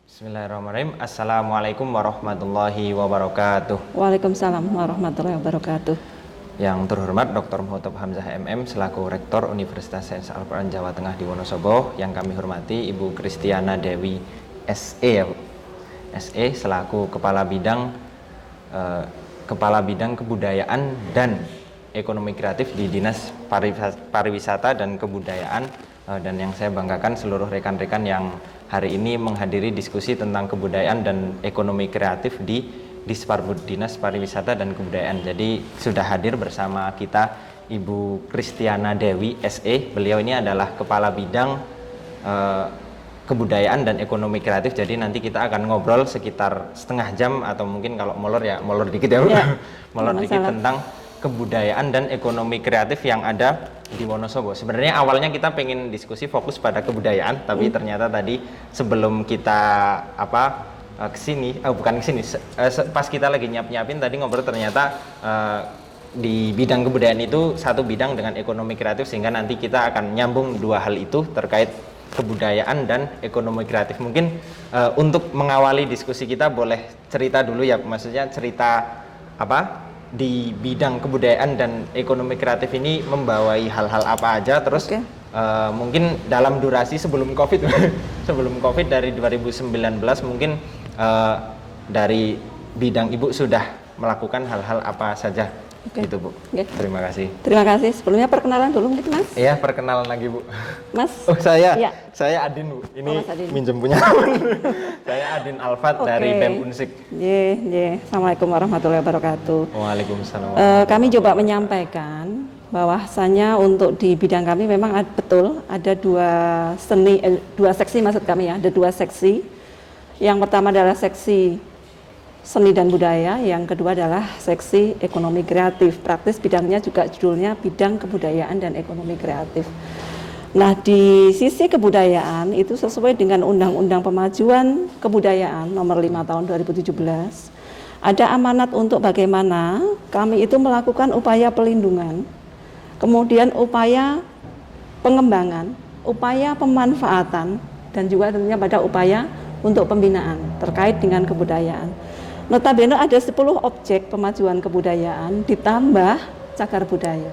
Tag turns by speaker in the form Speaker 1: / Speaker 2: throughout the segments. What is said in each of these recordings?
Speaker 1: Bismillahirrahmanirrahim. Assalamualaikum warahmatullahi wabarakatuh.
Speaker 2: Waalaikumsalam warahmatullahi wabarakatuh.
Speaker 1: Yang terhormat Dr. Muhotob Hamzah MM selaku Rektor Universitas Sains Al-Quran Jawa Tengah di Wonosobo, yang kami hormati Ibu Kristiana Dewi SE, SE selaku Kepala Bidang Kebudayaan dan Ekonomi Kreatif di Dinas Pariwisata dan Kebudayaan, dan yang saya banggakan seluruh rekan-rekan yang hari ini menghadiri diskusi tentang kebudayaan dan ekonomi kreatif di Disparbud Dinas Pariwisata dan Kebudayaan. Jadi sudah hadir bersama kita Ibu Kristiana Dewi SE. Beliau ini adalah Kepala Bidang Kebudayaan dan Ekonomi Kreatif. Jadi nanti kita akan ngobrol sekitar setengah jam atau mungkin kalau molor dikit ya, molor dikit tentang kebudayaan dan ekonomi kreatif yang ada di Wonosobo. Sebenarnya awalnya kita pengen diskusi fokus pada kebudayaan, tapi ternyata tadi sebelum kita pas kita lagi nyiapin tadi ngobrol, ternyata di bidang kebudayaan itu satu bidang dengan ekonomi kreatif, sehingga nanti kita akan nyambung dua hal itu terkait kebudayaan dan ekonomi kreatif. Mungkin untuk mengawali diskusi kita boleh cerita dulu ya, maksudnya cerita di bidang kebudayaan dan ekonomi kreatif ini membawai hal-hal apa aja, terus mungkin dalam durasi sebelum COVID sebelum COVID dari 2019 mungkin dari bidang Ibu sudah melakukan hal-hal apa saja gitu Bu. Terima kasih.
Speaker 2: Terima kasih. Sebelumnya perkenalan dulu mungkin Mas.
Speaker 1: Iya, perkenalan lagi Bu.
Speaker 2: Mas.
Speaker 1: Oh saya Adin Bu. Ini minjem punya. Saya Adin Alfat dari BEM Unsik.
Speaker 2: Assalamualaikum warahmatullahi wabarakatuh.
Speaker 1: Waalaikumsalam.
Speaker 2: Kami coba menyampaikan bahwasanya untuk di bidang kami memang betul ada dua seksi maksud kami ya, ada dua seksi. Yang pertama adalah seksi seni dan budaya, yang kedua adalah seksi ekonomi kreatif. Praktis bidangnya juga judulnya bidang kebudayaan dan ekonomi kreatif. Nah, di sisi kebudayaan itu sesuai dengan Undang-Undang Pemajuan Kebudayaan nomor 5 tahun 2017, ada amanat untuk bagaimana kami itu melakukan upaya pelindungan, kemudian upaya pengembangan, upaya pemanfaatan, dan juga tentunya pada upaya untuk pembinaan terkait dengan kebudayaan. Notabene ada 10 objek pemajuan kebudayaan ditambah cagar budaya.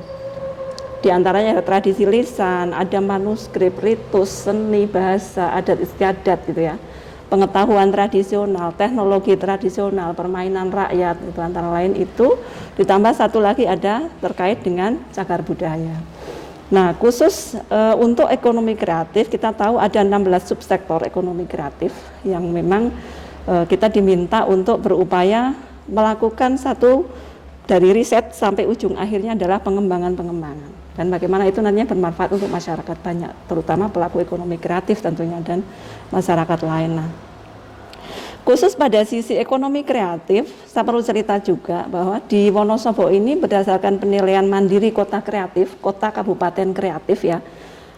Speaker 2: Di antaranya ada tradisi lisan, ada manuskrip, ritus, seni, bahasa, adat istiadat gitu ya. Pengetahuan tradisional, teknologi tradisional, permainan rakyat, itu antara lain itu. Ditambah satu lagi ada terkait dengan cagar budaya. Nah, khusus untuk ekonomi kreatif kita tahu ada 16 subsektor ekonomi kreatif yang memang kita diminta untuk berupaya melakukan satu dari riset sampai ujung akhirnya adalah pengembangan dan bagaimana itu nantinya bermanfaat untuk masyarakat banyak, terutama pelaku ekonomi kreatif tentunya dan masyarakat lain. Nah, khusus pada sisi ekonomi kreatif saya perlu cerita juga bahwa di Wonosobo ini berdasarkan penilaian mandiri kota kreatif, kota kabupaten kreatif ya,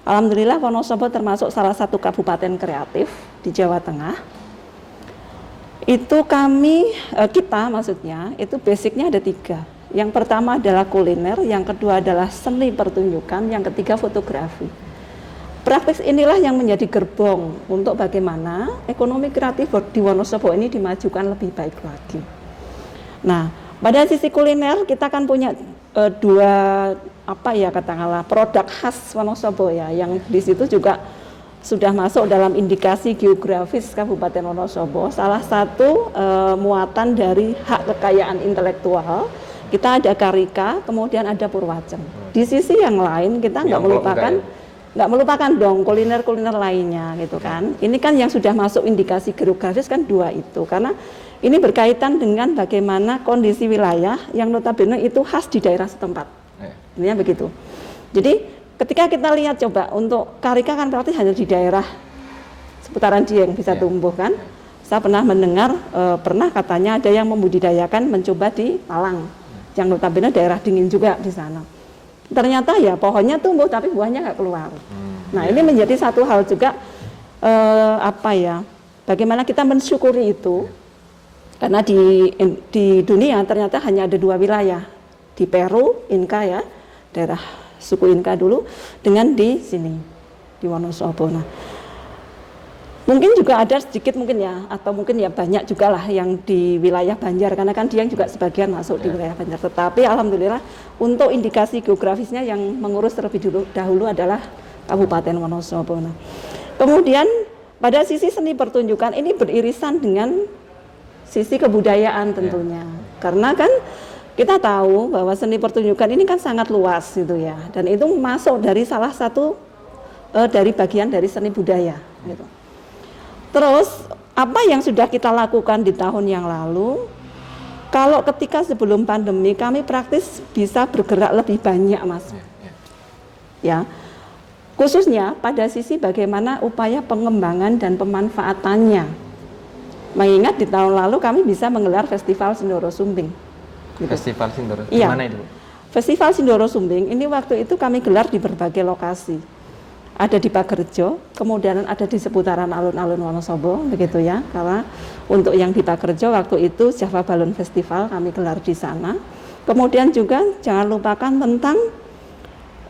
Speaker 2: alhamdulillah Wonosobo termasuk salah satu kabupaten kreatif di Jawa Tengah. Itu kita maksudnya itu basicnya ada 3. Yang pertama adalah kuliner, yang kedua adalah seni pertunjukan, yang ketiga fotografi. Praktis inilah yang menjadi gerbong untuk bagaimana ekonomi kreatif di Wonosobo ini dimajukan lebih baik lagi. Nah, pada sisi kuliner kita kan punya dua katakanlah produk khas Wonosobo ya, yang di situ juga sudah masuk dalam indikasi geografis Kabupaten Wonosobo. Salah satu muatan dari hak kekayaan intelektual kita ada Karika, kemudian ada Purwacem. Di sisi yang lain kita nggak melupakan dong kuliner lainnya gitu kan. Ini kan yang sudah masuk indikasi geografis kan 2 itu, karena ini berkaitan dengan bagaimana kondisi wilayah yang notabene itu khas di daerah setempat. Ini begitu. Jadi ketika kita lihat coba untuk Karika kan berarti hanya di daerah seputaran Dieng bisa tumbuh kan. Saya pernah mendengar pernah katanya ada yang membudidayakan mencoba di Malang, yang notabene daerah dingin juga di sana. Ternyata ya pohonnya tumbuh tapi buahnya nggak keluar. Nah, ini menjadi satu hal juga bagaimana kita mensyukuri itu, karena di dunia ternyata hanya ada 2 wilayah, di Peru Inka ya, daerah suku Inka dulu, dengan di sini di Wonosobo. Nah, Mungkin juga ada sedikit mungkin ya, atau mungkin ya banyak juga lah yang di wilayah Banjar, karena kan Dieng juga sebagian masuk di wilayah Banjar. Tetapi alhamdulillah untuk indikasi geografisnya yang mengurus terlebih dahulu adalah Kabupaten Wonosobo. Nah, kemudian pada sisi seni pertunjukan ini beririsan dengan sisi kebudayaan tentunya, karena kan kita tahu bahwa seni pertunjukan ini kan sangat luas gitu ya, dan itu masuk dari salah satu dari bagian dari seni budaya gitu. Terus apa yang sudah kita lakukan di tahun yang lalu? Kalau ketika sebelum pandemi kami praktis bisa bergerak lebih banyak, Mas. Ya, khususnya pada sisi bagaimana upaya pengembangan dan pemanfaatannya. Mengingat di tahun lalu kami bisa menggelar Festival Sindoro Sumbing. Gitu.
Speaker 1: Festival Sindoro,
Speaker 2: Iya.
Speaker 1: gimana itu?
Speaker 2: Festival Sindoro Sumbing ini waktu itu kami gelar di berbagai lokasi. Ada di Pagerjo, kemudian ada di seputaran alun-alun Wonosobo, begitu ya. Karena untuk yang di Pagerjo waktu itu Java Balloon Festival kami gelar di sana. Kemudian juga jangan lupakan tentang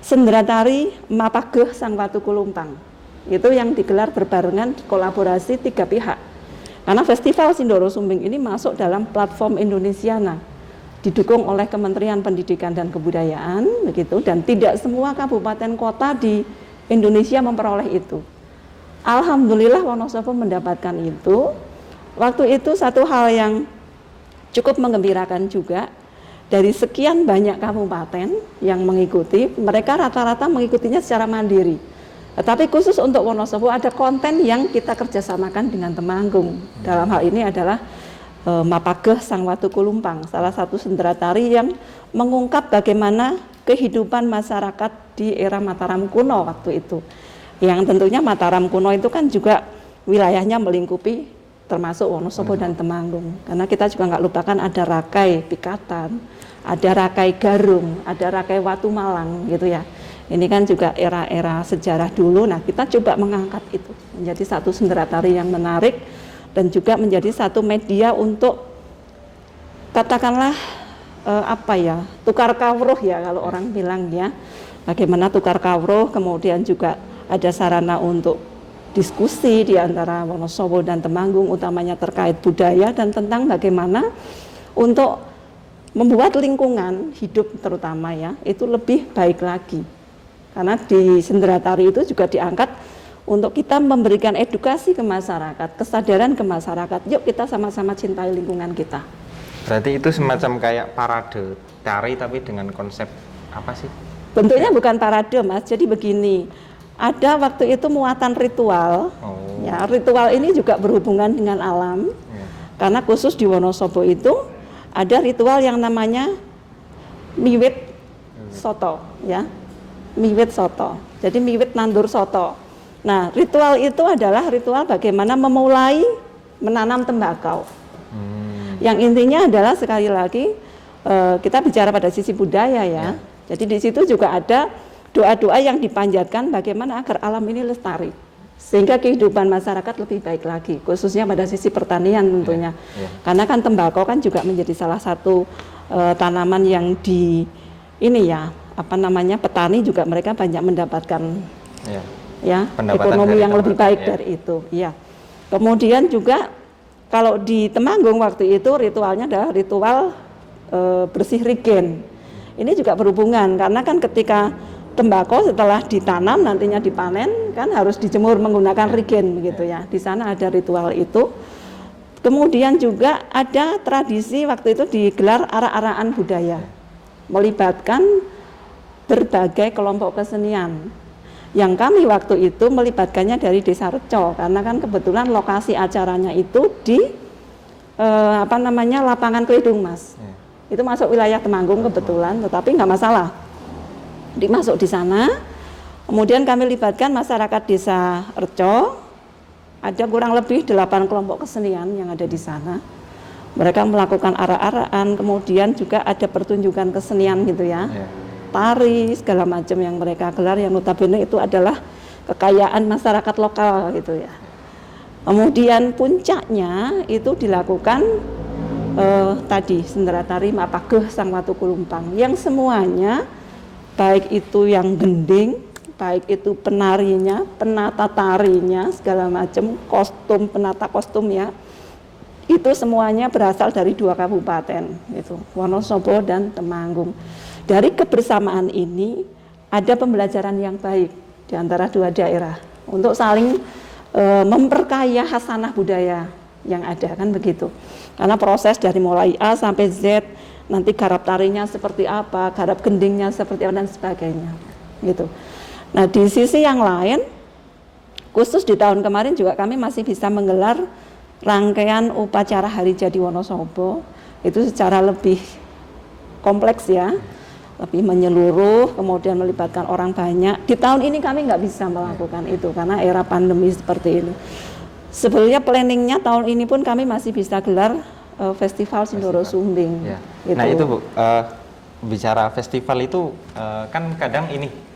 Speaker 2: Sendratari Mapageh Sang Watu Kulumpang. Itu yang digelar berbarengan kolaborasi 3 pihak. Karena Festival Sindoro Sumbing ini masuk dalam platform Indonesiana, didukung oleh Kementerian Pendidikan dan Kebudayaan, begitu. Dan tidak semua kabupaten kota di Indonesia memperoleh itu. Alhamdulillah Wonosobo mendapatkan itu. Waktu itu satu hal yang cukup menggembirakan juga, dari sekian banyak kabupaten yang mengikuti, mereka rata-rata mengikutinya secara mandiri. Tetapi khusus untuk Wonosobo ada konten yang kita kerjasamakan dengan Temanggung. Dalam hal ini adalah Mapageh Sang Watu Kulumpang, salah satu sendratari yang mengungkap bagaimana kehidupan masyarakat di era Mataram kuno waktu itu. Yang tentunya Mataram kuno itu kan juga wilayahnya melingkupi termasuk Wonosobo dan Temanggung. Karena kita juga nggak lupakan ada Rakai Pikatan, ada Rakai Garung, ada Rakai Watu Malang gitu ya. Ini kan juga era-era sejarah dulu. Nah, kita coba mengangkat itu menjadi satu sendratari yang menarik dan juga menjadi satu media untuk katakanlah tukar kawruh ya kalau orang bilang ya. Bagaimana tukar kawruh, kemudian juga ada sarana untuk diskusi di antara Wonosobo dan Temanggung, utamanya terkait budaya dan tentang bagaimana untuk membuat lingkungan hidup terutama ya, itu lebih baik lagi. Karena di Sendratari itu juga diangkat untuk kita memberikan edukasi ke masyarakat, kesadaran ke masyarakat. Yuk kita sama-sama cintai lingkungan kita.
Speaker 1: Berarti itu semacam kayak parade tari tapi dengan konsep apa sih?
Speaker 2: Bentuknya bukan parade, Mas. Jadi begini, ada waktu itu muatan ritual. Ya, ritual ini juga berhubungan dengan alam. Karena khusus di Wonosobo itu ada ritual yang namanya miwit soto, ya. Miwit soto. Jadi miwit nandur soto. Nah, ritual itu adalah ritual bagaimana memulai menanam tembakau. Yang intinya adalah sekali lagi kita bicara pada sisi budaya ya. Jadi di situ juga ada doa-doa yang dipanjatkan bagaimana agar alam ini lestari sehingga kehidupan masyarakat lebih baik lagi, khususnya pada sisi pertanian tentunya. Karena kan tembakau kan juga menjadi salah satu tanaman yang di ini ya, petani juga mereka banyak mendapatkan ekonomi yang lebih baik dari itu. Ya. Kemudian juga kalau di Temanggung waktu itu ritualnya adalah ritual bersih rigen. Ini juga berhubungan karena kan ketika tembakau setelah ditanam nantinya dipanen kan harus dijemur menggunakan rigen begitu ya. Di sana ada ritual itu. Kemudian juga ada tradisi waktu itu digelar arak-arakan budaya, melibatkan berbagai kelompok kesenian. Yang kami waktu itu melibatkannya dari Desa Reco karena kan kebetulan lokasi acaranya itu di lapangan Kelidung, Mas. Itu masuk wilayah Temanggung kebetulan, tetapi nggak masalah. Dimasuk di sana. Kemudian kami libatkan masyarakat Desa Reco. Ada kurang lebih 8 kelompok kesenian yang ada di sana. Mereka melakukan arak-arakan, kemudian juga ada pertunjukan kesenian gitu ya. Tari segala macam yang mereka gelar yang notabene itu adalah kekayaan masyarakat lokal gitu ya. Kemudian puncaknya itu dilakukan tadi Sendratari Mapageh Sang Watu Kulumpang yang semuanya baik itu yang gending, baik itu penarinya, penata tarinya, segala macam, kostum, penata kostum ya, itu semuanya berasal dari 2 kabupaten, itu Wonosobo dan Temanggung. Dari kebersamaan ini ada pembelajaran yang baik di antara 2 daerah untuk saling memperkaya khasanah budaya yang ada, kan begitu. Karena proses dari mulai A sampai Z, nanti garap tarinya seperti apa, garap gendingnya seperti apa dan sebagainya, gitu. Nah, di sisi yang lain, khusus di tahun kemarin juga kami masih bisa menggelar rangkaian upacara Hari Jadi Wonosobo itu secara lebih kompleks ya, lebih menyeluruh, kemudian melibatkan orang banyak. Di tahun ini kami nggak bisa melakukan itu karena era pandemi seperti ini. Sebetulnya planningnya tahun ini pun kami masih bisa gelar festival Sindoro Sumbing.
Speaker 1: Ya.
Speaker 2: Gitu.
Speaker 1: Nah itu Bu, bicara festival itu kan kadang ini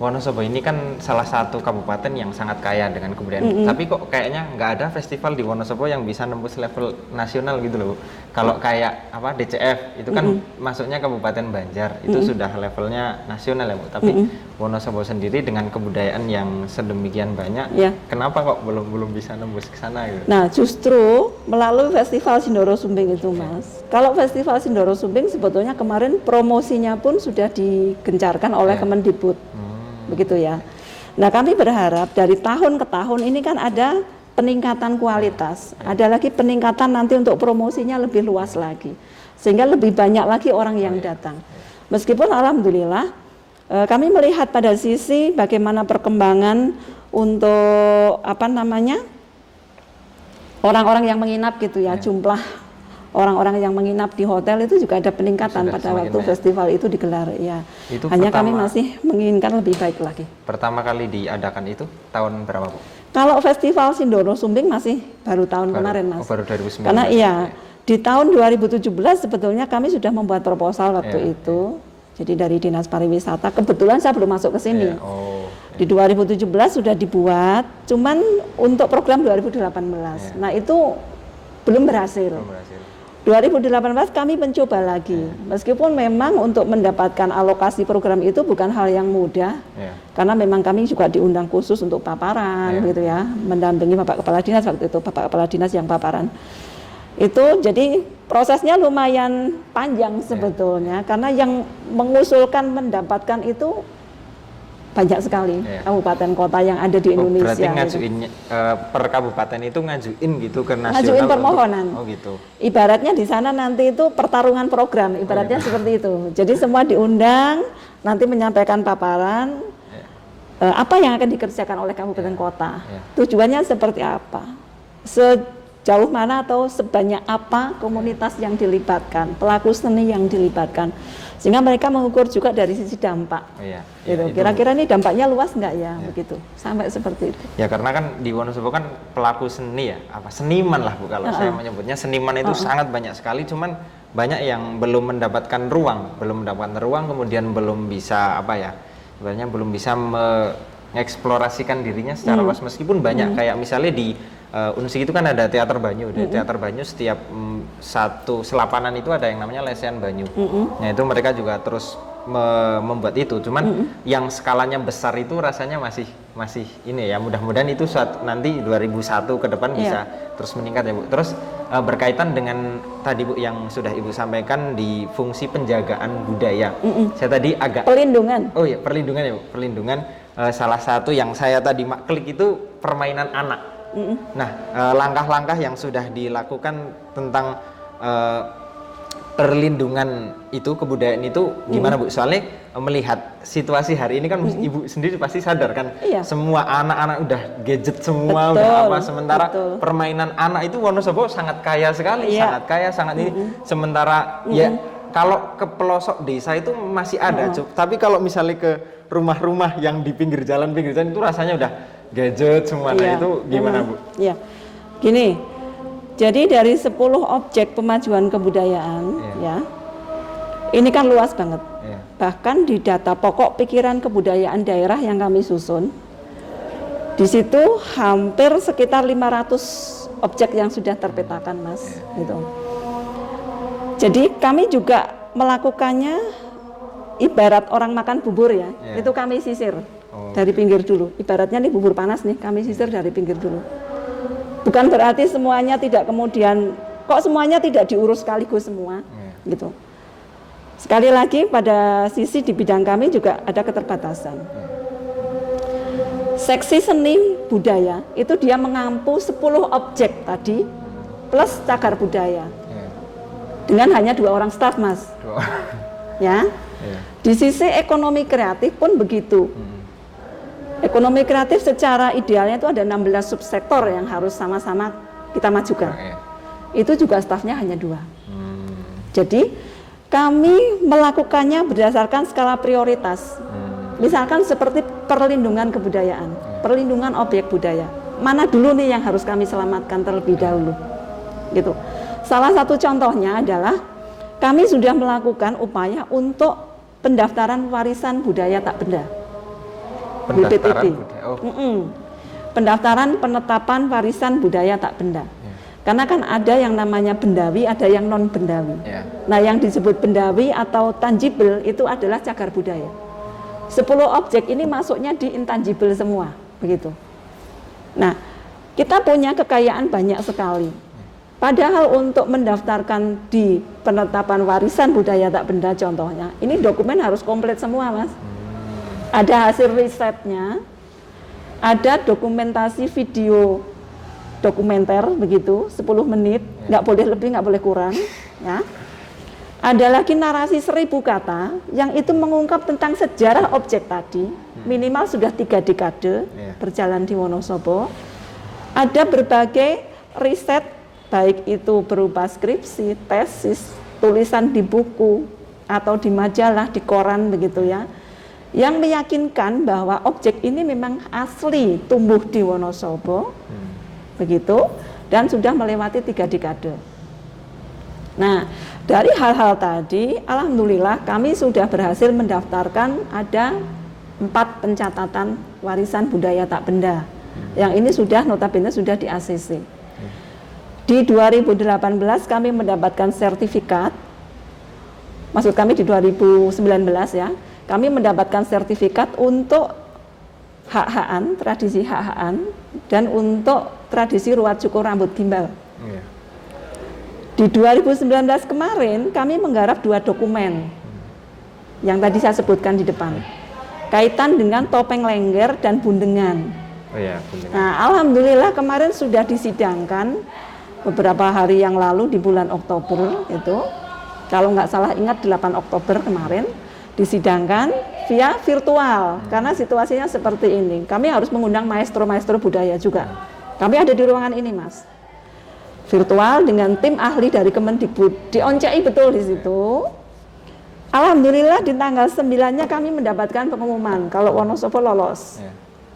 Speaker 1: Wonosobo ini kan salah satu kabupaten yang sangat kaya dengan kebudayaan. Tapi kok kayaknya nggak ada festival di Wonosobo yang bisa nembus level nasional gitu loh Bu. Kalau kayak apa DCF itu kan masuknya Kabupaten Banjar, itu sudah levelnya nasional ya Bu. Tapi Wonosobo sendiri dengan kebudayaan yang sedemikian banyak, kenapa kok belum bisa nembus ke sana gitu?
Speaker 2: Nah, justru melalui festival Sindoro Sumbing itu Mas. Kalau festival Sindoro Sumbing sebetulnya kemarin promosinya pun sudah digencarkan oleh Kemendikbud. Begitu ya. Nah, kami berharap dari tahun ke tahun ini kan ada peningkatan kualitas, ada lagi peningkatan nanti untuk promosinya lebih luas lagi, sehingga lebih banyak lagi orang yang datang. Meskipun alhamdulillah kami melihat pada sisi bagaimana perkembangan untuk orang-orang yang menginap gitu ya, jumlah orang-orang yang menginap di hotel itu juga ada peningkatan pada waktu festival itu digelar ya.
Speaker 1: Itu
Speaker 2: hanya kami masih menginginkan lebih baik lagi.
Speaker 1: Pertama kali diadakan itu tahun berapa Bu?
Speaker 2: Kalau festival Sindoro Sumbing masih baru tahun kemarin Mas.
Speaker 1: Baru 2019.
Speaker 2: Karena di tahun 2017 sebetulnya kami sudah membuat proposal waktu itu. Jadi dari Dinas Pariwisata, kebetulan saya belum masuk ke sini. Di 2017 sudah dibuat, cuman untuk program 2018. Nah itu belum berhasil. 2018 kami mencoba lagi, meskipun memang untuk mendapatkan alokasi program itu bukan hal yang mudah, karena memang kami juga diundang khusus untuk paparan, gitu ya, mendampingi Bapak Kepala Dinas waktu itu, Bapak Kepala Dinas yang paparan. Itu jadi prosesnya lumayan panjang sebetulnya, karena yang mengusulkan mendapatkan itu banyak sekali kabupaten kota yang ada di Indonesia.
Speaker 1: Berarti ngajuin per kabupaten itu ngajuin gitu ke nasional.
Speaker 2: Ngajuin permohonan.
Speaker 1: Gitu.
Speaker 2: Ibaratnya di sana nanti itu pertarungan program, ibaratnya seperti itu. Jadi semua diundang, nanti menyampaikan paparan apa yang akan dikerjakan oleh kabupaten kota. Tujuannya seperti apa? Sejauh mana atau sebanyak apa komunitas yang dilibatkan, pelaku seni yang dilibatkan. Sehingga mereka mengukur juga dari sisi dampak. Gitu. Kira-kira ini dampaknya luas nggak ya, begitu, sampai seperti itu.
Speaker 1: Ya karena kan di Wonosobo kan pelaku seni ya, seniman lah Bu, kalau saya menyebutnya seniman itu sangat banyak sekali, cuman banyak yang belum mendapatkan ruang, kemudian belum bisa sebenarnya belum bisa mengeksplorasikan dirinya secara luas, meskipun banyak kayak misalnya di Unsi itu kan ada teater banyu, teater banyu setiap satu selapanan itu ada yang namanya lesehan banyu. Nah itu mereka juga terus membuat itu, cuman yang skalanya besar itu rasanya masih ini ya, mudah-mudahan itu nanti 2001 ke depan bisa terus meningkat ya Bu. Terus berkaitan dengan tadi Bu yang sudah Ibu sampaikan di fungsi penjagaan budaya, saya tadi agak
Speaker 2: perlindungan.
Speaker 1: Oh iya, perlindungan ya Bu, perlindungan. Salah klik yang saya tadi itu permainan anak. Nah, langkah-langkah yang sudah dilakukan tentang perlindungan itu, kebudayaan itu gimana Bu? Soalnya melihat situasi hari ini kan Ibu sendiri pasti sadar kan, semua anak-anak udah gadget semua, udah apa, sementara permainan anak itu Wonosobo sangat kaya sekali, sangat ini. Sementara ya kalau ke pelosok desa itu masih ada, tapi kalau misalnya ke rumah-rumah yang di pinggir jalan itu rasanya udah gadget semuanya. Itu gimana Bu?
Speaker 2: Ya, gini, jadi dari 10 objek pemajuan kebudayaan ini kan luas banget. Bahkan di data pokok pikiran kebudayaan daerah yang kami susun, di situ hampir sekitar 500 objek yang sudah terpetakan Mas, gitu. Jadi kami juga melakukannya ibarat orang makan bubur ya, itu kami sisir.
Speaker 1: Oh.
Speaker 2: Dari pinggir dulu. Ibaratnya nih bubur panas nih, kami sisir dari pinggir dulu. Bukan berarti semuanya tidak kemudian, kok semuanya tidak diurus sekaligus semua, gitu. Sekali lagi pada sisi di bidang kami juga ada keterbatasan. Seksi seni budaya itu dia mengampu 10 objek tadi plus cagar budaya. Dengan hanya 2 orang staf, Mas. Ya. Di sisi ekonomi kreatif pun begitu. Ekonomi kreatif secara idealnya itu ada 16 subsektor yang harus sama-sama kita majukan. Itu juga stafnya hanya 2. Jadi kami melakukannya berdasarkan skala prioritas. Misalkan seperti perlindungan kebudayaan, perlindungan objek budaya. Mana dulu nih yang harus kami selamatkan terlebih dahulu. Gitu. Salah satu contohnya adalah kami sudah melakukan upaya untuk pendaftaran warisan budaya tak benda. BPTB. Pendaftaran penetapan warisan budaya tak benda. Karena kan ada yang namanya bendawi, ada yang non bendawi. Nah, yang disebut bendawi atau tangible itu adalah cagar budaya. 10 objek ini masuknya di intangible semua, begitu. Nah, kita punya kekayaan banyak sekali. Padahal untuk mendaftarkan di penetapan warisan budaya tak benda contohnya, ini dokumen harus komplit semua, Mas. Ada hasil risetnya, ada dokumentasi video dokumenter begitu, 10 menit, nggak boleh lebih, nggak boleh kurang, ya. Ada lagi narasi 1000 kata yang itu mengungkap tentang sejarah objek tadi, minimal sudah 3 dekade berjalan di Wonosobo. Ada berbagai riset, baik itu berupa skripsi, tesis, tulisan di buku atau di majalah, di koran begitu ya, yang meyakinkan bahwa objek ini memang asli tumbuh di Wonosobo, begitu, dan sudah melewati 3 dekade. Nah, dari hal-hal tadi, alhamdulillah kami sudah berhasil mendaftarkan ada 4 pencatatan warisan budaya tak benda. Yang ini sudah notabene sudah di ACC. Di 2018 kami mendapatkan sertifikat, maksud kami di 2019 ya, kami mendapatkan sertifikat untuk hak-hakan, tradisi hak-hakan, dan untuk tradisi ruat cukur rambut gimbal. Di 2019 kemarin kami menggarap 2 dokumen yang tadi saya sebutkan di depan, kaitan dengan topeng lengger dan bundengan. Bundengan. Nah, alhamdulillah kemarin sudah disidangkan beberapa hari yang lalu di bulan Oktober itu, kalau nggak salah ingat 8 Oktober kemarin, disidangkan via virtual karena situasinya seperti ini. Kami harus mengundang maestro-maestro budaya juga. Kami ada di ruangan ini, Mas. Virtual dengan tim ahli dari Kemendikbud. Dioncei betul di situ. Alhamdulillah di tanggal 9-nya kami mendapatkan pengumuman kalau Wonosobo lolos.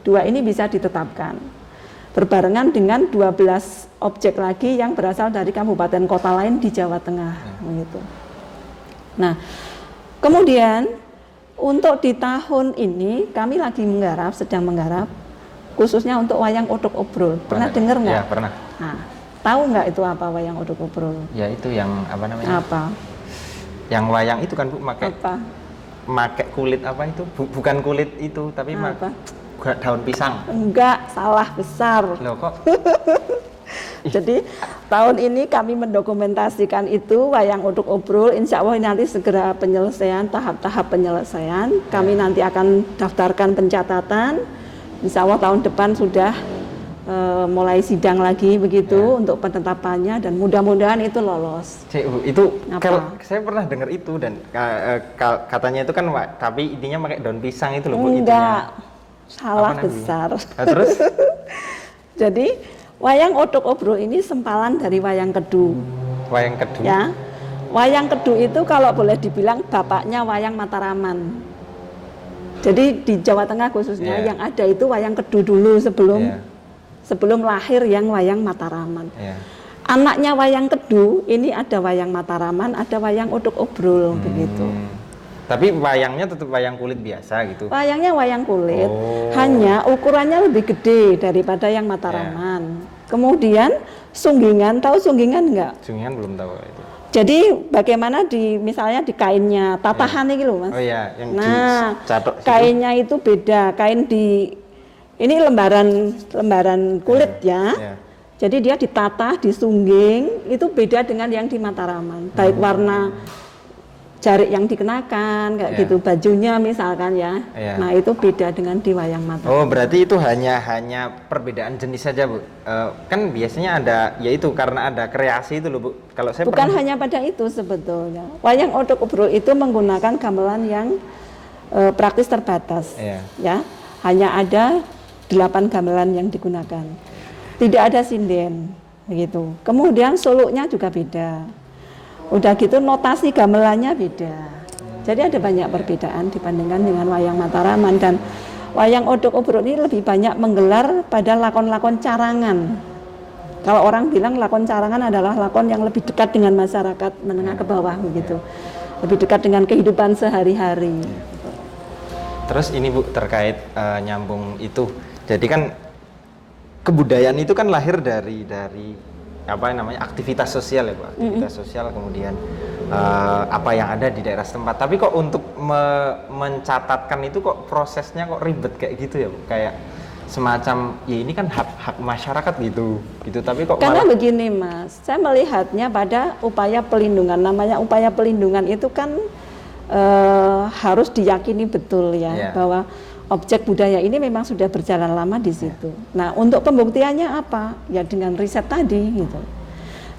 Speaker 2: 2 ini bisa ditetapkan. Berbarengan dengan 12 objek lagi yang berasal dari kabupaten kota lain di Jawa Tengah. Begitu. Nah, kemudian untuk di tahun ini kami lagi sedang menggarap khususnya untuk wayang odok obrol. Pernah dengar nggak?
Speaker 1: Ya, pernah.
Speaker 2: Nah, tahu nggak itu apa wayang odok obrol?
Speaker 1: Ya itu yang apa namanya?
Speaker 2: Apa?
Speaker 1: Yang wayang itu kan Bu,
Speaker 2: Apa?
Speaker 1: Pakai kulit apa itu? Bukan kulit itu, tapi daun pisang.
Speaker 2: Enggak, salah besar.
Speaker 1: Loh kok?
Speaker 2: Jadi tahun ini kami mendokumentasikan itu wayang odok obrol. Insya Allah nanti segera penyelesaian, tahap-tahap penyelesaian. Kami nanti akan daftarkan pencatatan. Insya Allah tahun depan sudah mulai sidang lagi begitu untuk penetapannya dan mudah-mudahan itu lolos.
Speaker 1: Itu kalau saya pernah dengar itu dan katanya itu kan, tapi intinya pakai daun pisang itu loh Bu.
Speaker 2: Enggak, salah besar.
Speaker 1: Nah, terus?
Speaker 2: Jadi wayang odok obrol ini sempalan dari wayang kedu.
Speaker 1: Wayang kedu.
Speaker 2: Ya, wayang kedu itu kalau boleh dibilang bapaknya wayang Mataraman. Jadi di Jawa Tengah khususnya yang ada itu wayang kedu dulu sebelum lahir yang wayang Mataraman. Anaknya wayang kedu ini ada wayang Mataraman, ada wayang odok obrol begitu.
Speaker 1: Tapi wayangnya tetap wayang kulit biasa gitu.
Speaker 2: Wayangnya wayang kulit, hanya ukurannya lebih gede daripada yang Mataraman. Kemudian sunggingan, tahu sunggingan enggak?
Speaker 1: Sunggingan belum tahu itu.
Speaker 2: Jadi bagaimana misalnya di kainnya tatahan ini loh Mas.
Speaker 1: Oh iya, yang
Speaker 2: nah,
Speaker 1: dicatok situ.
Speaker 2: kainnya itu beda. Ini lembaran kulit ya. Jadi dia ditata, disungging, itu beda dengan yang di Mataraman. Baik warna jarik yang dikenakan kayak gitu, bajunya misalkan ya. Nah, itu beda dengan di wayang Mataraman.
Speaker 1: Oh, berarti itu hanya perbedaan jenis saja, Bu. Kan biasanya ada, yaitu karena ada kreasi itu loh, Bu. Kalau saya
Speaker 2: bukan hanya pada itu sebetulnya. Wayang Odok Ubruk itu menggunakan gamelan yang praktis terbatas. Ya. Hanya ada 8 gamelan yang digunakan. Tidak ada sinden begitu. Kemudian suluknya juga beda. Udah gitu notasi gamelannya beda. Jadi ada banyak perbedaan dibandingkan dengan wayang Mataraman. Dan wayang Odok Ubruk ini lebih banyak menggelar pada lakon-lakon carangan. Kalau orang bilang lakon carangan adalah lakon yang lebih dekat dengan masyarakat menengah ke bawah begitu. Lebih dekat dengan kehidupan sehari-hari.
Speaker 1: Terus ini Bu, terkait nyambung itu. Jadi kan kebudayaan itu kan lahir dari apa namanya, aktivitas sosial ya, Bu. Aktivitas sosial, kemudian apa yang ada di daerah setempat. Tapi kok untuk mencatatkan itu kok prosesnya kok ribet kayak gitu ya, Bu? Kayak semacam ya ini kan hak masyarakat gitu. Tapi kok
Speaker 2: karena
Speaker 1: malah...
Speaker 2: begini Mas, saya melihatnya pada upaya pelindungan. Namanya upaya pelindungan itu kan harus diyakini betul ya, bahwa objek budaya ini memang sudah berjalan lama di situ. Nah, untuk pembuktiannya apa? Ya dengan riset tadi gitu.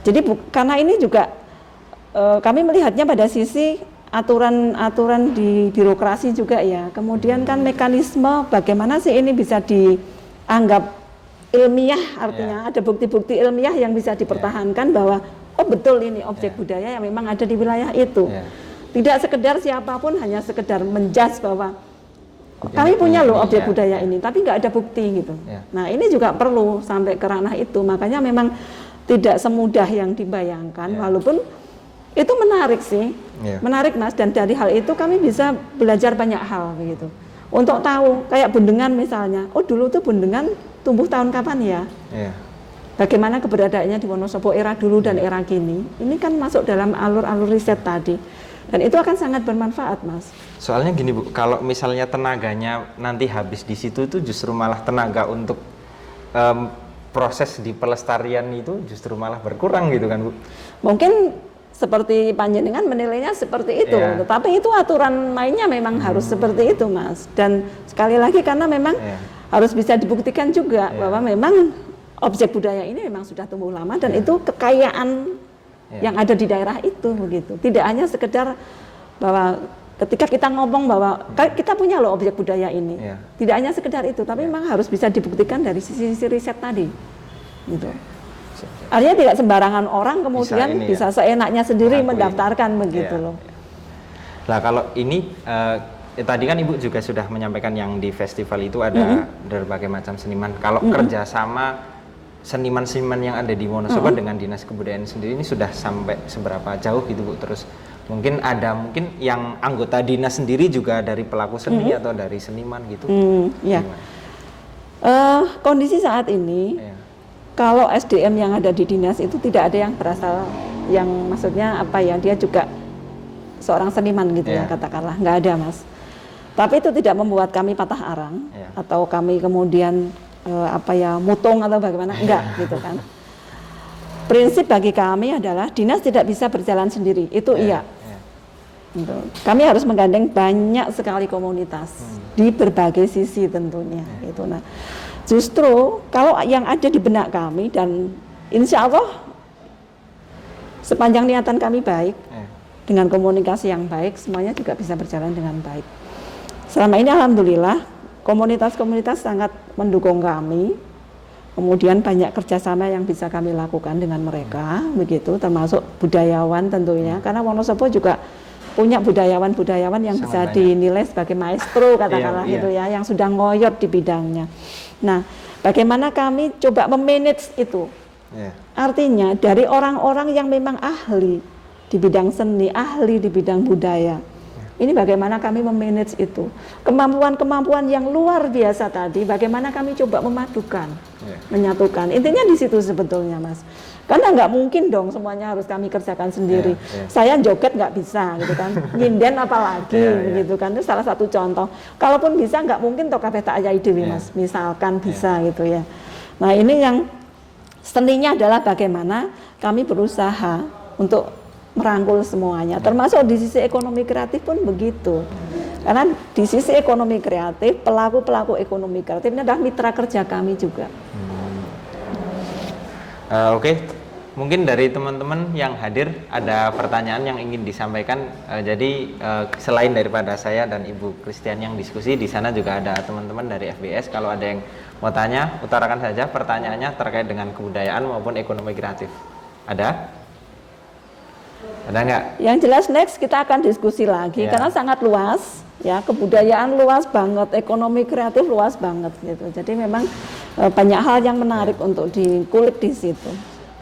Speaker 2: Jadi karena ini juga kami melihatnya pada sisi aturan di birokrasi juga ya. Kemudian kan mekanisme bagaimana sih ini bisa dianggap ilmiah, artinya ada bukti-bukti ilmiah yang bisa dipertahankan bahwa oh betul ini objek budaya yang memang ada di wilayah itu. Tidak sekedar siapapun hanya sekedar menjudge bahwa kami punya loh objek budaya ini, tapi nggak ada bukti gitu. Nah, ini juga perlu sampai ke ranah itu. Makanya memang tidak semudah yang dibayangkan, walaupun itu menarik sih, menarik Mas. Dan dari hal itu kami bisa belajar banyak hal begitu. Untuk tahu, kayak Bundengan misalnya, oh dulu tuh Bundengan tumbuh tahun kapan ya? Bagaimana keberadaannya di Wonosobo era dulu dan era kini? Ini kan masuk dalam alur-alur riset tadi. Dan itu akan sangat bermanfaat, Mas.
Speaker 1: Soalnya gini Bu, kalau misalnya tenaganya nanti habis di situ itu justru malah tenaga untuk proses di pelestarian itu justru malah berkurang gitu kan Bu?
Speaker 2: Mungkin seperti panjenengan menilainya seperti itu, tetapi itu aturan mainnya memang harus seperti itu, Mas. Dan sekali lagi karena memang harus bisa dibuktikan juga bahwa memang objek budaya ini memang sudah tumbuh lama dan itu kekayaan yang ada di daerah itu begitu. Tidak hanya sekedar bahwa ketika kita ngomong bahwa kita punya loh objek budaya ini, tidak hanya sekedar itu, tapi memang harus bisa dibuktikan dari sisi riset tadi, gitu. Artinya tidak sembarangan orang kemudian bisa seenaknya sendiri mendaftarkan begitu loh.
Speaker 1: Nah kalau ini tadi kan Ibu juga sudah menyampaikan yang di festival itu ada berbagai macam seniman. Kalau kerjasama seniman-seniman yang ada di Wonosobo dengan Dinas Kebudayaan sendiri ini sudah sampai seberapa jauh gitu Bu? Terus mungkin yang anggota dinas sendiri juga dari pelaku seni atau dari seniman gitu?
Speaker 2: Kondisi saat ini kalau SDM yang ada di dinas itu tidak ada yang berasal, yang maksudnya apa ya, dia juga seorang seniman gitu ya katakanlah, nggak ada Mas. Tapi itu tidak membuat kami patah arang atau kami kemudian mutung atau bagaimana, enggak gitu kan. Prinsip bagi kami adalah dinas tidak bisa berjalan sendiri, itu gitu. Kami harus menggandeng banyak sekali komunitas di berbagai sisi tentunya gitu. Nah, justru kalau yang ada di benak kami dan insya Allah sepanjang niatan kami baik dengan komunikasi yang baik, semuanya juga bisa berjalan dengan baik. Selama ini alhamdulillah komunitas-komunitas sangat mendukung kami, kemudian banyak kerjasama yang bisa kami lakukan dengan mereka, begitu, termasuk budayawan tentunya, karena Wonosobo juga punya budayawan-budayawan yang sangat bisa banyak dinilai sebagai maestro katakanlah gitu ya, yang sudah ngoyot di bidangnya. Nah, bagaimana kami coba memanage itu? Artinya dari orang-orang yang memang ahli di bidang seni, ahli di bidang budaya. Ini bagaimana kami memanage itu. Kemampuan-kemampuan yang luar biasa tadi, bagaimana kami coba memadukan, menyatukan. Intinya di situ sebetulnya, Mas. Karena nggak mungkin dong semuanya harus kami kerjakan sendiri. Saya joget nggak bisa gitu kan, nyinden apalagi gitu kan. Itu salah satu contoh. Kalaupun bisa nggak mungkin toh kabeh tak ayai dewi Mas, misalkan bisa gitu ya. Nah ini yang seninya adalah bagaimana kami berusaha untuk merangkul semuanya, termasuk di sisi ekonomi kreatif pun begitu. Karena di sisi ekonomi kreatif, pelaku-pelaku ekonomi kreatif ini adalah mitra kerja kami juga.
Speaker 1: Oke. Mungkin dari teman-teman yang hadir ada pertanyaan yang ingin disampaikan. Jadi selain daripada saya dan Ibu Christian yang diskusi, di sana juga ada teman-teman dari FBS. Kalau ada yang mau tanya, utarakan saja pertanyaannya terkait dengan kebudayaan maupun ekonomi kreatif. Ada? Ada nggak?
Speaker 2: Yang jelas next kita akan diskusi lagi karena sangat luas, ya kebudayaan luas banget, ekonomi kreatif luas banget gitu. Jadi memang banyak hal yang menarik untuk dikulik di situ.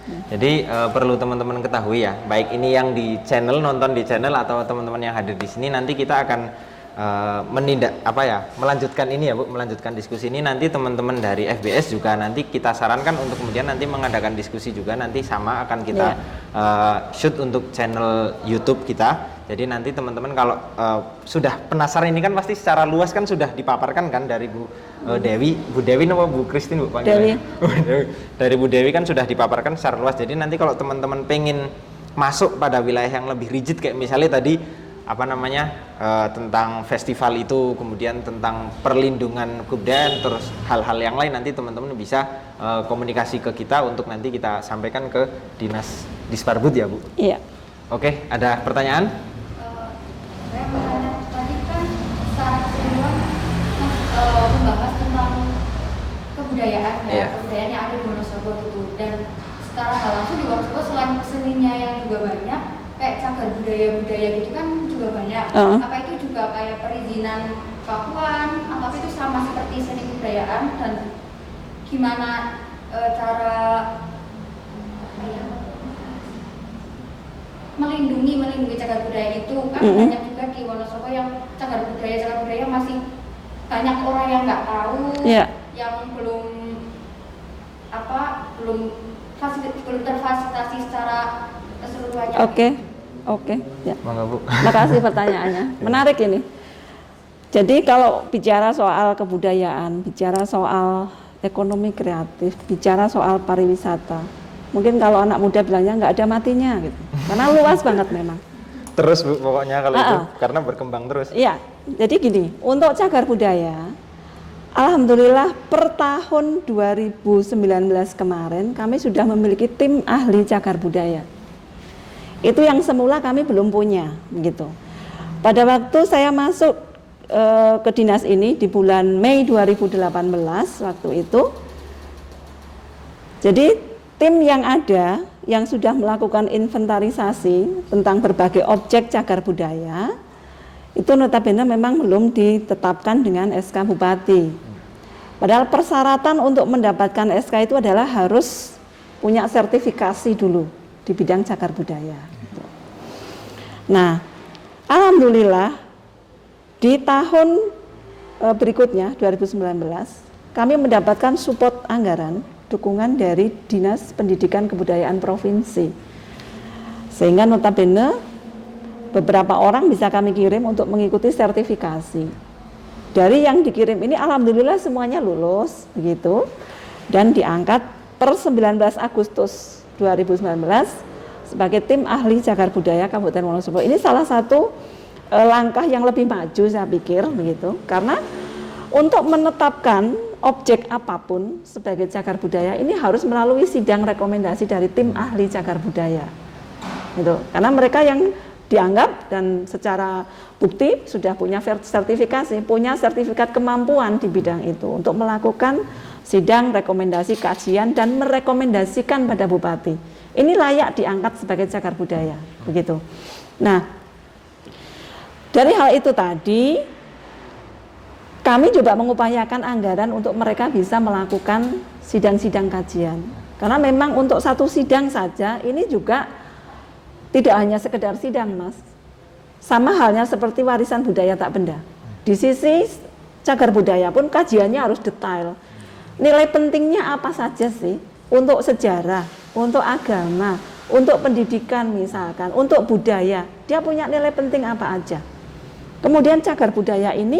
Speaker 1: Jadi perlu teman-teman ketahui ya, baik ini yang di channel, nonton di channel atau teman-teman yang hadir di sini, nanti kita akan melanjutkan ini ya Bu, melanjutkan diskusi ini. Nanti teman-teman dari FBS juga nanti kita sarankan untuk kemudian nanti mengadakan diskusi juga, nanti sama akan kita shoot untuk channel YouTube kita. Jadi nanti teman-teman kalau sudah penasaran, ini kan pasti secara luas kan sudah dipaparkan kan dari Bu Dewi, Bu Dewi nama Bu Christine Bu
Speaker 2: Dewi.
Speaker 1: Dari Bu Dewi kan sudah dipaparkan secara luas. Jadi nanti kalau teman-teman pengen masuk pada wilayah yang lebih rigid kayak misalnya tadi tentang festival itu, kemudian tentang perlindungan kebudayaan, terus hal-hal yang lain, nanti teman-teman bisa komunikasi ke kita untuk nanti kita sampaikan ke Dinas Disparbud ya Bu.
Speaker 2: Iya.
Speaker 1: Oke, ada pertanyaan?
Speaker 3: Saya bertanya, tadi kan secara keseluruhan membahas tentang kebudayaan kebudayaan yang ada di Wonosobo itu, dan secara hal langsung di Wonosobo selain keseninya yang juga banyak, kayak cagar budaya-budaya gitu kan juga banyak. Apa itu juga kayak perizinan Pakuan, apa itu sama seperti seni kebudayaan, dan gimana cara melindungi cagar budaya itu kan banyak juga di Wonosobo yang cagar budaya masih banyak orang yang nggak tahu, yang belum terfasilitasi secara keseluruhannya.
Speaker 2: Oke, ya.
Speaker 1: Mangga Bu.
Speaker 2: Makasih pertanyaannya, menarik ini. Jadi kalau bicara soal kebudayaan, bicara soal ekonomi kreatif, bicara soal pariwisata, mungkin kalau anak muda bilangnya nggak ada matinya gitu, karena luas banget memang.
Speaker 1: Terus Bu, pokoknya kalau itu karena berkembang terus.
Speaker 2: Iya, jadi gini, untuk cagar budaya, alhamdulillah per tahun 2019 kemarin kami sudah memiliki tim ahli cagar budaya. Itu yang semula kami belum punya, begitu. Pada waktu saya masuk ke dinas ini di bulan Mei 2018 waktu itu, jadi tim yang ada yang sudah melakukan inventarisasi tentang berbagai objek cagar budaya itu notabene memang belum ditetapkan dengan SK Bupati. Padahal persyaratan untuk mendapatkan SK itu adalah harus punya sertifikasi dulu di bidang cagar budaya. Nah, alhamdulillah di tahun berikutnya 2019 kami mendapatkan support anggaran dukungan dari Dinas Pendidikan Kebudayaan Provinsi, sehingga notabene beberapa orang bisa kami kirim untuk mengikuti sertifikasi. Dari yang dikirim ini alhamdulillah semuanya lulus begitu, dan diangkat per 19 Agustus 2019 sebagai tim ahli cagar budaya Kabupaten Wonosobo. Ini salah satu langkah yang lebih maju saya pikir begitu, karena untuk menetapkan objek apapun sebagai cagar budaya ini harus melalui sidang rekomendasi dari tim ahli cagar budaya gitu. Karena mereka yang dianggap dan secara bukti sudah punya sertifikasi, punya sertifikat kemampuan di bidang itu untuk melakukan sidang rekomendasi kajian dan merekomendasikan pada bupati. Ini layak diangkat sebagai cagar budaya, begitu. Nah, dari hal itu tadi, kami juga mengupayakan anggaran untuk mereka bisa melakukan sidang-sidang kajian. Karena memang untuk satu sidang saja, ini juga tidak hanya sekedar sidang, Mas. Sama halnya seperti warisan budaya tak benda. Di sisi cagar budaya pun kajiannya harus detail. Nilai pentingnya apa saja sih untuk sejarah? untuk agama, untuk pendidikan misalkan, untuk budaya, dia punya nilai penting apa aja. Kemudian cagar budaya ini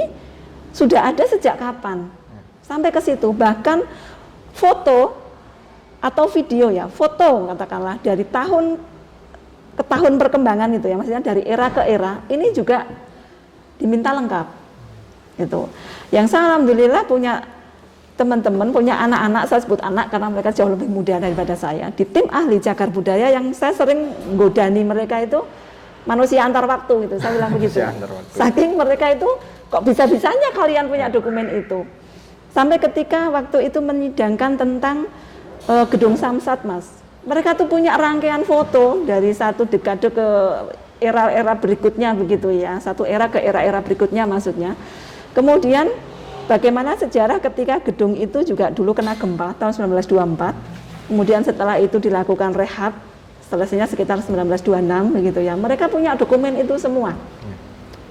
Speaker 2: sudah ada sejak kapan? Sampai ke situ, bahkan foto atau video ya, foto katakanlah dari tahun ke tahun perkembangan itu ya, maksudnya dari era ke era, ini juga diminta lengkap. Gitu. Yang saya alhamdulillah punya teman-teman, punya anak-anak, saya sebut anak karena mereka jauh lebih muda daripada saya, di tim ahli cagar budaya yang saya sering godani mereka itu manusia antar waktu gitu, saya bilang begitu. Saking mereka itu kok bisa-bisanya kalian punya dokumen itu. Sampai ketika waktu itu menyidangkan tentang gedung Samsat, Mas. Mereka tuh punya rangkaian foto dari satu dekade ke era-era berikutnya begitu ya, satu era ke era-era berikutnya maksudnya. Kemudian bagaimana sejarah ketika gedung itu juga dulu kena gempa tahun 1924, kemudian setelah itu dilakukan rehab, selesainya sekitar 1926 begitu ya. Mereka punya dokumen itu semua.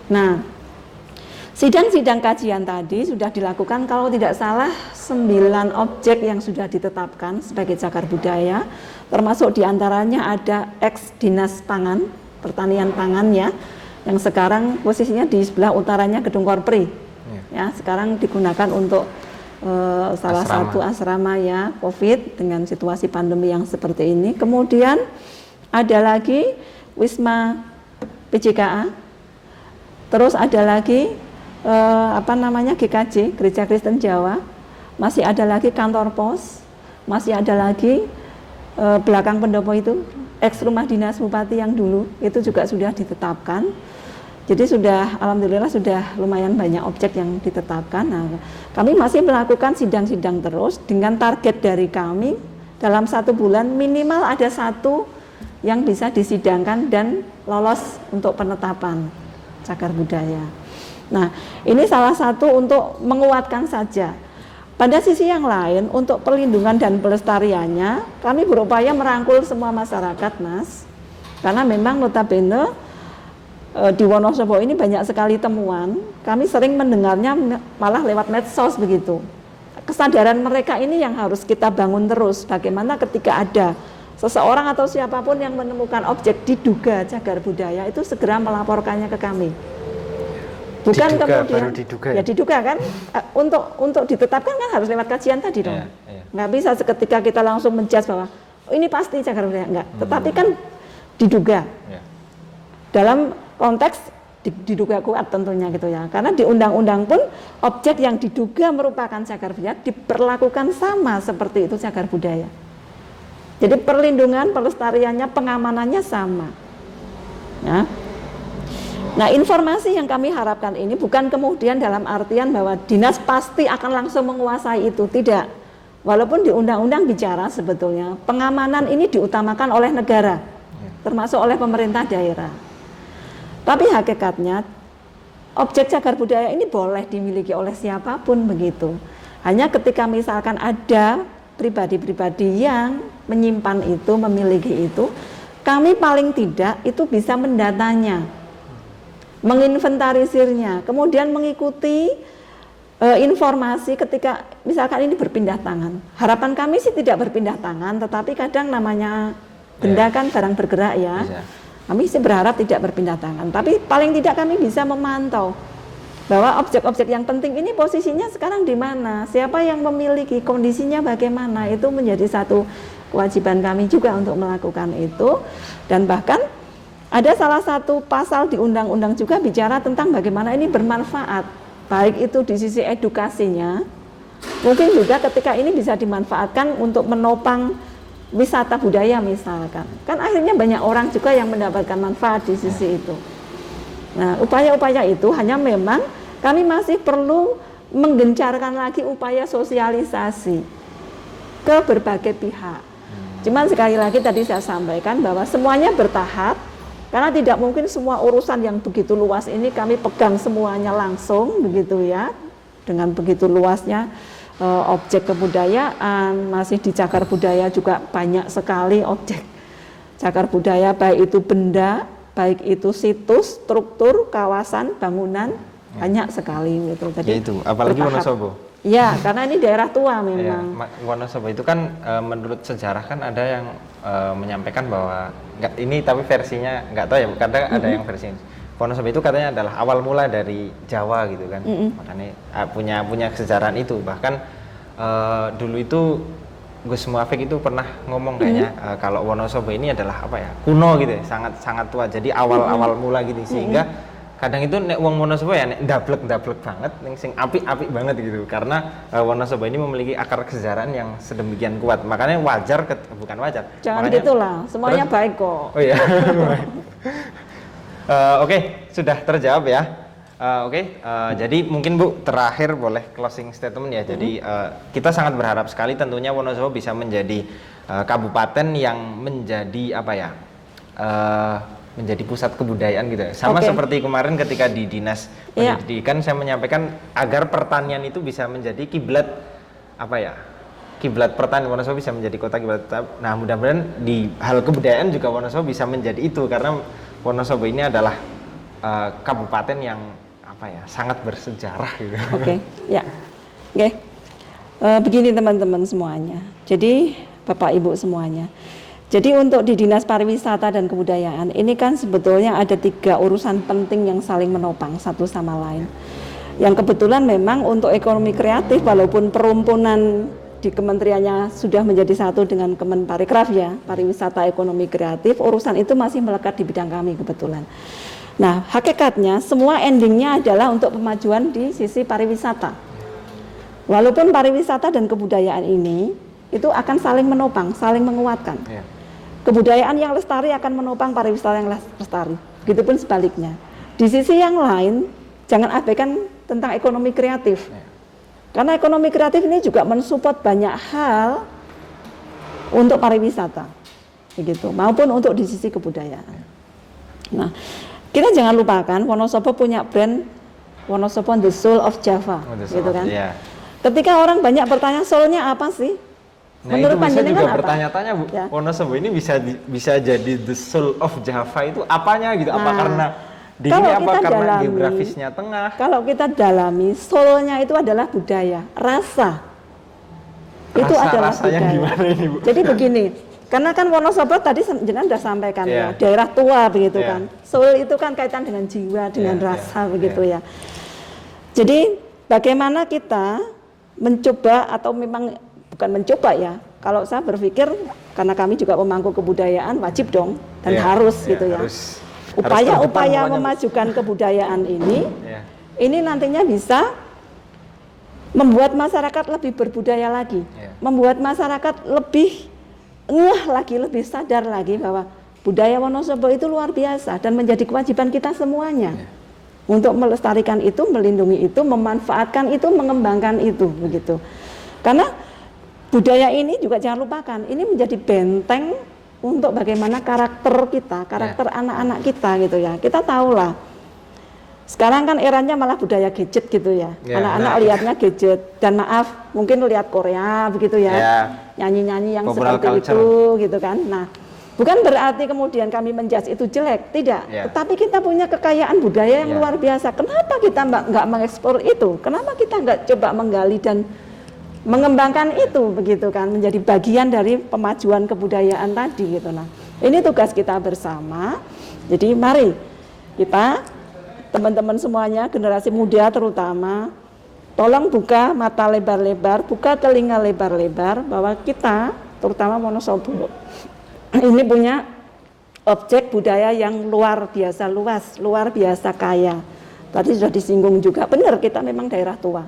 Speaker 2: Nah, sidang-sidang kajian tadi sudah dilakukan kalau tidak salah 9 objek yang sudah ditetapkan sebagai cagar budaya, termasuk diantaranya ada ex Dinas Pangan, Pertanian Pangan ya, yang sekarang posisinya di sebelah utaranya Gedung Korpri. Ya, sekarang digunakan untuk salah satu asrama ya COVID dengan situasi pandemi yang seperti ini. Kemudian ada lagi Wisma PJKA, terus ada lagi GKJ, Gereja Kristen Jawa, masih ada lagi kantor pos, masih ada lagi belakang pendopo itu ex rumah dinas bupati yang dulu itu juga sudah ditetapkan. Jadi sudah alhamdulillah sudah lumayan banyak objek yang ditetapkan. Nah, kami masih melakukan sidang-sidang terus dengan target dari kami dalam 1 bulan minimal ada 1 yang bisa disidangkan dan lolos untuk penetapan cagar budaya. Nah, ini salah satu untuk menguatkan saja. Pada sisi yang lain, untuk perlindungan dan pelestariannya, kami berupaya merangkul semua masyarakat, Mas. Karena memang notabene di Wonosobo ini banyak sekali temuan. Kami sering mendengarnya malah lewat medsos begitu. Kesadaran mereka ini yang harus kita bangun terus. Bagaimana ketika ada seseorang atau siapapun yang menemukan objek diduga cagar budaya itu segera melaporkannya ke kami. Bukan diduga, kemudian ya diduga kan untuk ditetapkan kan harus lewat kajian tadi dong. Nggak bisa seketika kita langsung menjudge bahwa oh, ini pasti cagar budaya, enggak. Tetapi kan diduga. Dalam konteks diduga kuat tentunya gitu ya. Karena di undang-undang pun objek yang diduga merupakan cagar budaya diperlakukan sama seperti itu cagar budaya. Jadi perlindungan, pelestariannya, pengamanannya sama. Ya. Nah, informasi yang kami harapkan ini bukan kemudian dalam artian bahwa dinas pasti akan langsung menguasai itu, tidak. Walaupun di undang-undang bicara sebetulnya pengamanan ini diutamakan oleh negara, termasuk oleh pemerintah daerah. Tapi hakikatnya objek cagar budaya ini boleh dimiliki oleh siapapun begitu. Hanya ketika misalkan ada pribadi-pribadi yang menyimpan itu, memiliki itu, kami paling tidak itu bisa mendatanya, menginventarisirnya, kemudian mengikuti informasi ketika misalkan ini berpindah tangan. Harapan kami sih tidak berpindah tangan, tetapi kadang namanya benda kan barang bergerak ya. Bisa. Kami sih berharap tidak berpindah tangan, tapi paling tidak kami bisa memantau bahwa objek-objek yang penting ini posisinya sekarang di mana, siapa yang memiliki, kondisinya bagaimana, itu menjadi satu kewajiban kami juga untuk melakukan itu. Dan bahkan ada salah satu pasal di undang-undang juga bicara tentang bagaimana ini bermanfaat, baik itu di sisi edukasinya, mungkin juga ketika ini bisa dimanfaatkan untuk menopang wisata budaya misalkan. Kan akhirnya banyak orang juga yang mendapatkan manfaat di sisi itu. Nah, upaya-upaya itu hanya memang kami masih perlu menggencarkan lagi upaya sosialisasi ke berbagai pihak. Cuman sekali lagi tadi saya sampaikan bahwa semuanya bertahap, karena tidak mungkin semua urusan yang begitu luas ini kami pegang semuanya langsung begitu ya. Dengan begitu luasnya objek kebudayaan, masih di cagar budaya juga banyak sekali objek cagar budaya, baik itu benda, baik itu situs, struktur, kawasan, bangunan, banyak sekali gitu. Jadi
Speaker 1: ya itu, apalagi
Speaker 2: bertahap.
Speaker 1: Wonosobo.
Speaker 2: Ya, karena ini daerah tua
Speaker 1: Ya,
Speaker 2: memang.
Speaker 1: Wonosobo itu kan menurut sejarah kan ada yang menyampaikan bahwa ini tapi versinya nggak tahu ya, kadang ada yang versi Wonosobo itu katanya adalah awal mula dari Jawa gitu kan, makanya punya kesejarahan itu. Bahkan dulu itu Gus Muafik itu pernah ngomong kayaknya kalau Wonosobo ini adalah apa ya, kuno gitu ya, sangat tua, jadi awal mula gitu, sehingga kadang itu nek wong Wonosobo ya nek ndablek banget, ning sing apik banget gitu, karena Wonosobo ini memiliki akar kesejarahan yang sedemikian kuat, makanya wajar bukan wajar.
Speaker 2: Jangan
Speaker 1: makanya,
Speaker 2: gitulah, semuanya
Speaker 1: terus,
Speaker 2: baik kok.
Speaker 1: Oh iya. Oke, sudah terjawab ya. Jadi mungkin Bu terakhir boleh closing statement ya. Jadi kita sangat berharap sekali tentunya Wonosobo bisa menjadi kabupaten yang menjadi apa ya? Menjadi pusat kebudayaan gitu ya. Sama seperti kemarin ketika di Dinas Pendidikan saya menyampaikan agar pertanian itu bisa menjadi kiblat apa ya? Kiblat pertanian, Wonosobo bisa menjadi kota kiblat. Nah, mudah-mudahan di hal kebudayaan juga Wonosobo bisa menjadi itu, karena Wonosobo ini adalah kabupaten yang apa ya? Sangat bersejarah gitu.
Speaker 2: Begini teman-teman semuanya. Jadi Bapak Ibu semuanya. Jadi untuk di Dinas Pariwisata dan Kebudayaan ini kan sebetulnya ada 3 urusan penting yang saling menopang satu sama lain. Yang kebetulan memang untuk ekonomi kreatif walaupun perumpunan di kementeriannya sudah menjadi satu dengan Kemenparekraf ya, pariwisata ekonomi kreatif, urusan itu masih melekat di bidang kami kebetulan. Nah, hakikatnya semua endingnya adalah untuk pemajuan di sisi pariwisata. Walaupun pariwisata dan kebudayaan ini itu akan saling menopang, saling menguatkan. Kebudayaan yang lestari akan menopang pariwisata yang lestari. Begitupun sebaliknya. Di sisi yang lain, jangan abaikan tentang ekonomi kreatif. Karena ekonomi kreatif ini juga mensupport banyak hal untuk pariwisata, begitu, maupun untuk di sisi kebudayaan. Nah, kita jangan lupakan Wonosobo punya brand Wonosobo the Soul of Java, gitu kan? Ketika orang banyak bertanya soulnya apa sih?
Speaker 1: Nah, menurut panjenengan juga bertanya-tanya Bu, Wonosobo ini bisa jadi the soul of Java itu apanya gitu? Apa karena di sini apa karena geografisnya tengah? Kalau
Speaker 2: kita dalami, soulnya itu adalah budaya, rasa. Itu adalah budaya. Gimana ini Bu? Jadi begini, karena kan Wonosobo tadi jenengan sudah sampaikan ya, daerah tua begitu kan. Soul itu kan kaitan dengan jiwa, dengan rasa begitu ya. Jadi bagaimana kita mencoba atau memang bukan mencoba ya, kalau saya berpikir karena kami juga pemangku kebudayaan wajib dong dan harus gitu ya. Upaya-upaya memajukan kebudayaan ini nantinya bisa membuat masyarakat lebih berbudaya lagi, membuat masyarakat lebih ngeh lagi, lebih sadar lagi bahwa budaya Wonosobo itu luar biasa dan menjadi kewajiban kita semuanya untuk melestarikan itu, melindungi itu, memanfaatkan itu, mengembangkan itu begitu. Karena budaya ini juga jangan lupakan, ini menjadi benteng untuk bagaimana karakter kita, karakter anak-anak kita gitu ya. Kita tahulah, sekarang kan eranya malah budaya gadget gitu ya. Anak-anak lihatnya gadget, dan maaf, mungkin lihat Korea begitu ya, nyanyi-nyanyi yang seperti itu gitu kan. Nah, bukan berarti kemudian kami menjudge itu jelek, tidak. Tetapi kita punya kekayaan budaya yang luar biasa. Kenapa kita nggak mengekspor itu? Kenapa kita nggak coba menggali dan mengembangkan itu begitu kan, menjadi bagian dari pemajuan kebudayaan tadi gitu. Nah, ini tugas kita bersama. Jadi mari kita teman-teman semuanya, generasi muda terutama, tolong buka mata lebar-lebar, buka telinga lebar-lebar bahwa kita terutama Wonosobo ini punya objek budaya yang luar biasa luas, luar biasa kaya. Tadi sudah disinggung juga, benar kita memang daerah tua.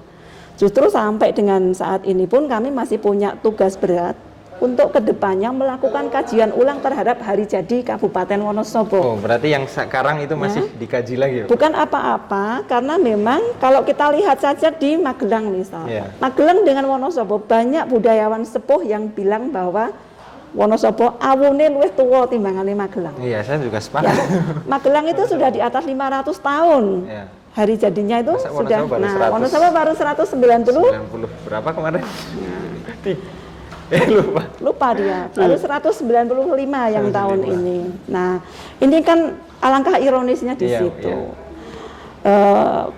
Speaker 2: Justru sampai dengan saat ini pun kami masih punya tugas berat untuk kedepannya melakukan kajian ulang terhadap hari jadi Kabupaten Wonosobo.
Speaker 1: Oh, berarti yang sekarang itu masih dikaji lagi?
Speaker 2: Bukan apa-apa, karena memang kalau kita lihat saja di Magelang misalnya, Magelang dengan Wonosobo banyak budayawan sepuh yang bilang bahwa Wonosobo awune luwih tuwa timbangane Magelang.
Speaker 1: Iya, saya juga sepakat.
Speaker 2: Magelang itu sudah di atas 500 tahun. Hari jadinya itu sudah, Wonosobo baru 190
Speaker 1: berapa kemarin?
Speaker 2: Lupa dia, baru 195 yang tahun ini. Nah, ini kan alangkah ironisnya di situ.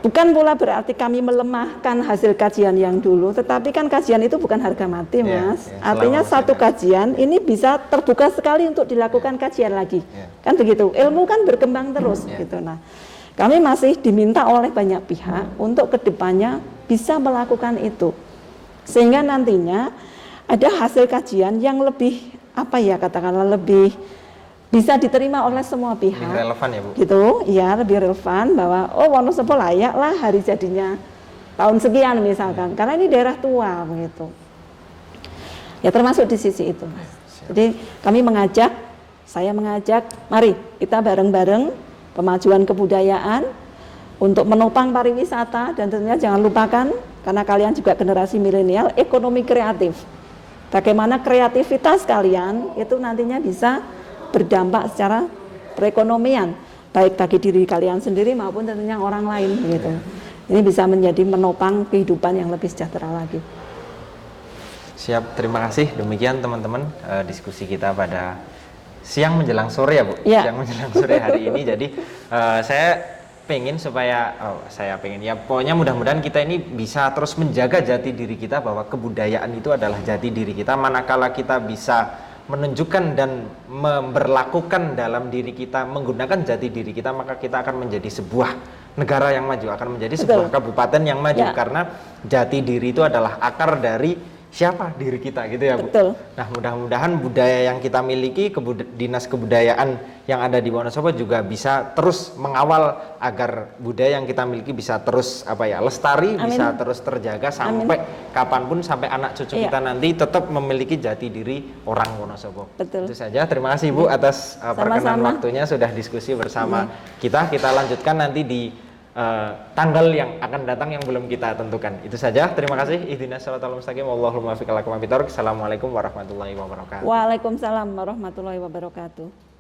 Speaker 2: Bukan pula berarti kami melemahkan hasil kajian yang dulu, tetapi kan kajian itu bukan harga mati, Mas. Artinya satu kajian ini bisa terbuka sekali untuk dilakukan kajian lagi. Kan begitu. Ilmu kan berkembang terus gitu. Nah, kami masih diminta oleh banyak pihak untuk kedepannya bisa melakukan itu. Sehingga nantinya ada hasil kajian yang lebih katakanlah lebih bisa diterima oleh semua pihak.
Speaker 1: Lebih relevan ya Bu?
Speaker 2: Gitu, ya lebih relevan bahwa Wonosobo layaklah hari jadinya tahun sekian misalkan, karena ini daerah tua begitu. Ya termasuk di sisi itu, Mas. Jadi saya mengajak, mari kita bareng-bareng pemajuan kebudayaan untuk menopang pariwisata dan tentunya jangan lupakan karena kalian juga generasi milenial, ekonomi kreatif. Bagaimana kreativitas kalian itu nantinya bisa berdampak secara perekonomian baik bagi diri kalian sendiri maupun tentunya orang lain gitu. Ini bisa menjadi menopang kehidupan yang lebih sejahtera lagi.
Speaker 1: Siap, terima kasih. Demikian teman-teman diskusi kita pada siang menjelang sore ya Bu. Siang menjelang sore hari ini. Jadi saya pengen pokoknya mudah-mudahan kita ini bisa terus menjaga jati diri kita bahwa kebudayaan itu adalah jati diri kita. Manakala kita bisa menunjukkan dan memberlakukan dalam diri kita, menggunakan jati diri kita, maka kita akan menjadi sebuah negara yang maju, akan menjadi sebuah kabupaten yang maju, karena jati diri itu adalah akar dari siapa diri kita gitu ya Bu. Nah mudah-mudahan budaya yang kita miliki, dinas kebudayaan yang ada di Wonosobo juga bisa terus mengawal agar budaya yang kita miliki bisa terus lestari, bisa terus terjaga sampai kapanpun, sampai anak cucu kita nanti tetap memiliki jati diri orang Wonosobo. Itu saja, terima kasih Bu atas perkenan waktunya sudah diskusi bersama kita. Kita lanjutkan nanti di tanggal yang akan datang yang belum kita tentukan. Itu saja. Terima kasih. Ihdinas shiratal mustaqim. Wallahul muwaffiq ila aqwamit thoriq. Assalamualaikum warahmatullahi wabarakatuh.
Speaker 2: Waalaikumsalam warahmatullahi wabarakatuh.